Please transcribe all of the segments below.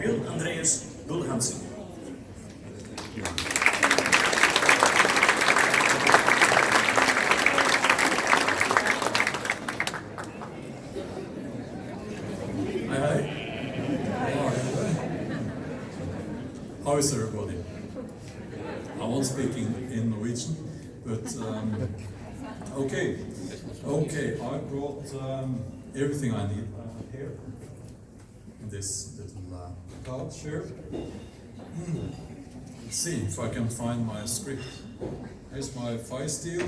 Bull-Hansen. Hi. How is everybody? I won't speak in Norwegian, but okay. I brought everything I need here in this little pouch here. Let's see if I can find my script. Here's my fire steel.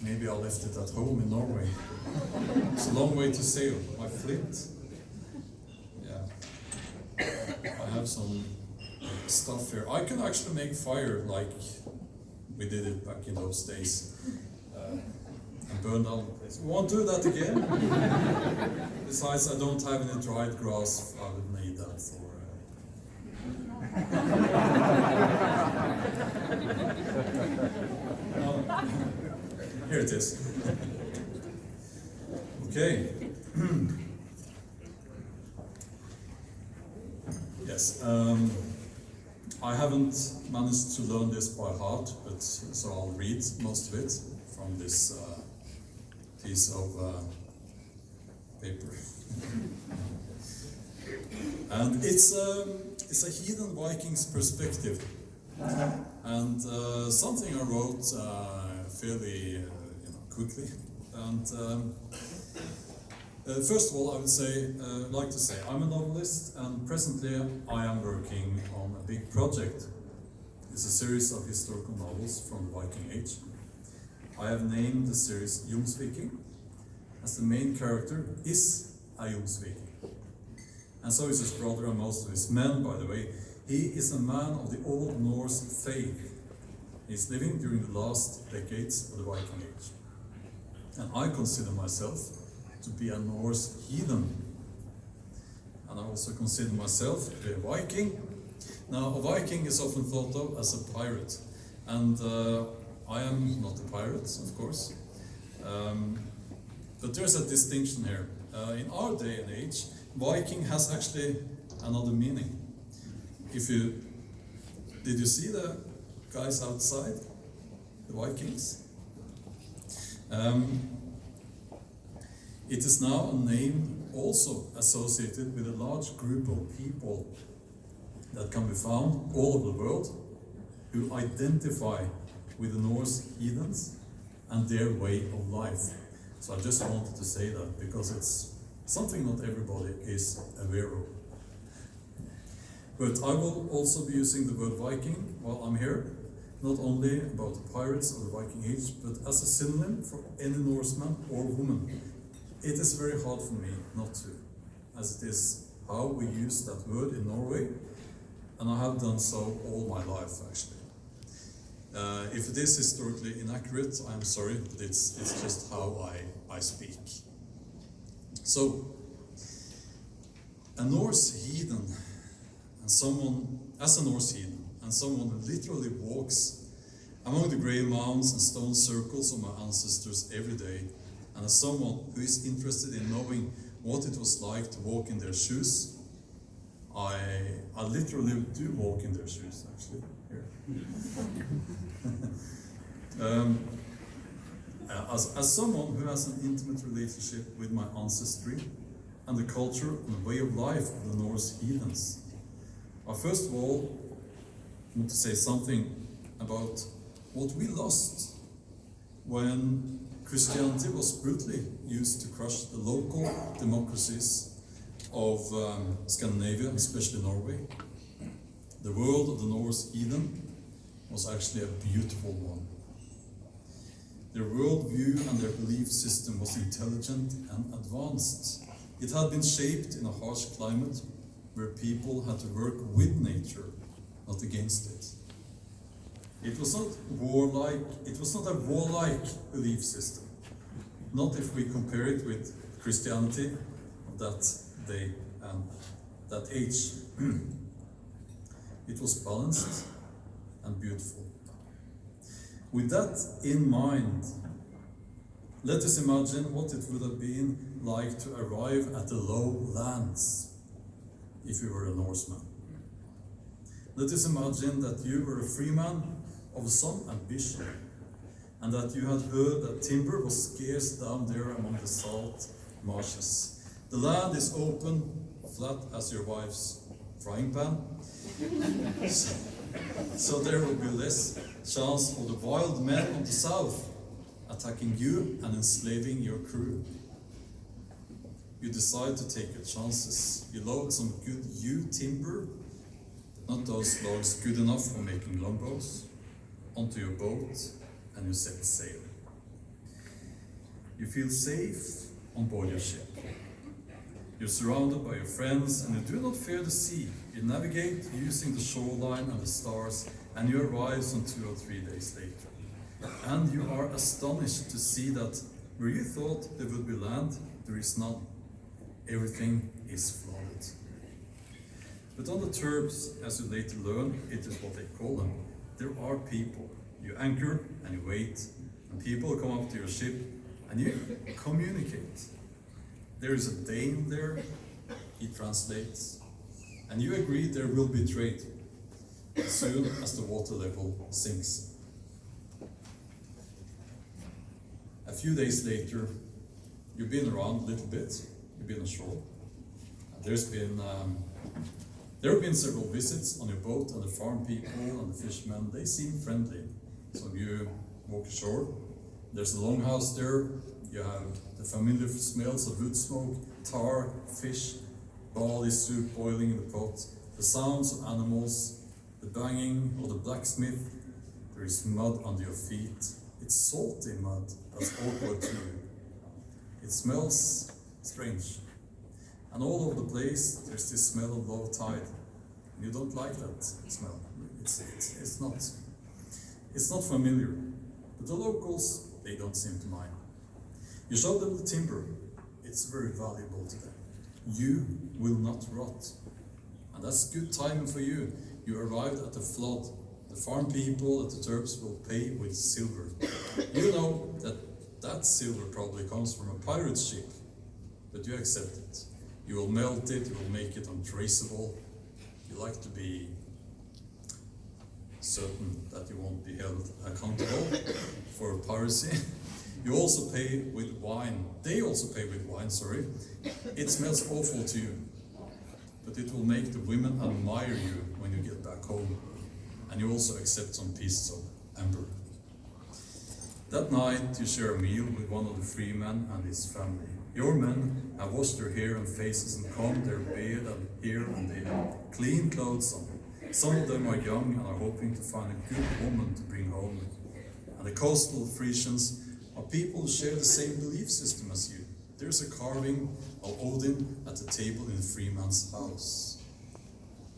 Maybe I left it at home in Norway. It's a long way to sail. My flint. Yeah. I have some stuff here. I can actually make fire like we did it back in those days. And burn down the place. We won't do that again. Besides, I don't have any dried grass. I would need that for... Here it is. Okay. Yes. I haven't managed to learn this by heart, but so I'll read most of it from this piece of paper. And it's a heathen Viking's perspective, and something I wrote fairly quickly. And first of all, I would like to say I'm a novelist, and presently I am working on a big project. It's a series of historical novels from the Viking Age. I have named the series Jomsviking, as the main character is a Jomsviking. And so is his brother and most of his men, by the way. He is a man of the Old Norse faith. He's living during the last decades of the Viking Age. And I consider myself to be a Norse heathen. And I also consider myself to be a Viking. Now, a Viking is often thought of as a pirate. And I am not a pirate, of course. But there's a distinction here. In our day and age, Viking has actually another meaning. Did you see the guys outside? The Vikings? It is now a name also associated with a large group of people that can be found all over the world who identify with the Norse heathens and their way of life. So I just wanted to say that because it's something not everybody is aware of. But I will also be using the word Viking while I'm here, not only about the pirates of the Viking Age, but as a synonym for any Norseman or woman. It is very hard for me not to, as it is how we use that word in Norway, and I have done so all my life, actually. If it is historically inaccurate, I'm sorry, but it's just how I speak. So, a Norse heathen, and someone who literally walks among the grey mounds and stone circles of my ancestors every day, and as someone who is interested in knowing what it was like to walk in their shoes, I literally do walk in their shoes, actually, here. As someone who has an intimate relationship with my ancestry and the culture and the way of life of the Norse heathens, I first of all want to say something about what we lost when Christianity was brutally used to crush the local democracies of Scandinavia, especially Norway. The world of the Norse heathen was actually a beautiful one. Their worldview and their belief system was intelligent and advanced. It had been shaped in a harsh climate where people had to work with nature, not against it. It was not a warlike belief system, not if we compare it with Christianity of that day and that age. It was balanced and beautiful. With that in mind, Let us imagine what it would have been like to arrive at the lowlands if you were a Norseman. Let us imagine that you were a free man of some ambition, and that you had heard that timber was scarce down there among the salt marshes. The land is open, flat as your wife's frying pan, so there will be less chance of the wild men of the south attacking you and enslaving your crew. You decide to take your chances. You load some good yew timber, not those logs good enough for making longbows, onto your boat, and you set sail. You feel safe on board your ship. You're surrounded by your friends, and you do not fear the sea. You navigate using the shoreline and the stars, and you arrive some 2 or 3 days later. And you are astonished to see that where you thought there would be land, there is none. Everything is flooded. But on the Terps, as you later learn, it is what they call them. There are people. You anchor and you wait, and people come up to your ship and you communicate. There is a Dane there, he translates, and you agree there will be trade as soon as the water level sinks. A few days later, you've been around a little bit, you've been ashore, and there have been several visits on your boat, and the farm people and the fishermen, they seem friendly. So you walk ashore, there's a longhouse there, you have the familiar smells of wood smoke, tar, fish, barley soup boiling in the pot, the sounds of animals, the banging of the blacksmith, there is mud under your feet. It's salty mud, that's awkward to you. It smells strange. And all over the place, there's this smell of low tide. And you don't like that smell. It's not familiar. But the locals, they don't seem to mind. You show them the timber. It's very valuable to them. You will not rot. And that's good timing for you. You arrived at the flood. The farm people at the Terps will pay with silver. You know that silver probably comes from a pirate ship, but you accept it. You will melt it, you will make it untraceable. You like to be certain that you won't be held accountable for piracy. You also pay with wine. They also pay with wine, sorry. It smells awful to you, but it will make the women admire you when you get back home. And you also accept some pieces of amber. That night you share a meal with one of the free men and his family. Your men have washed their hair and faces and combed their beard and hair, and they have clean clothes on. Some of them are young and are hoping to find a good woman to bring home. And the coastal Frisians are people who share the same belief system as you. There's a carving of Odin at the table in the free man's house.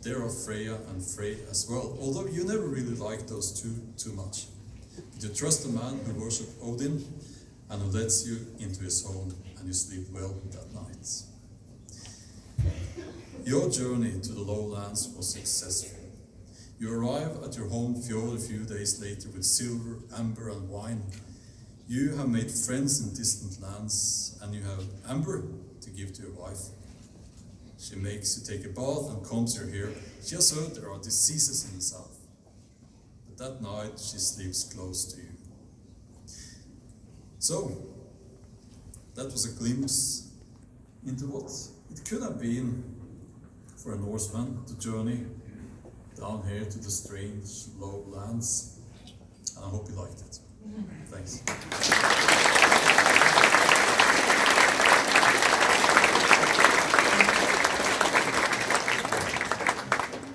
There are Freya and Frey as well, although you never really liked those two too much. But you trust a man who worships Odin and who lets you into his home, and you sleep well that night. Your journey to the lowlands was successful. You arrive at your home fjord a few days later with silver, amber and wine. You have made friends in distant lands, and you have amber to give to your wife. She makes you take a bath and combs your hair. She has heard there are diseases in the south. But that night she sleeps close to you. So, that was a glimpse into what it could have been for a Norseman, the journey down here to the strange low lands. And I hope you liked it. Thanks.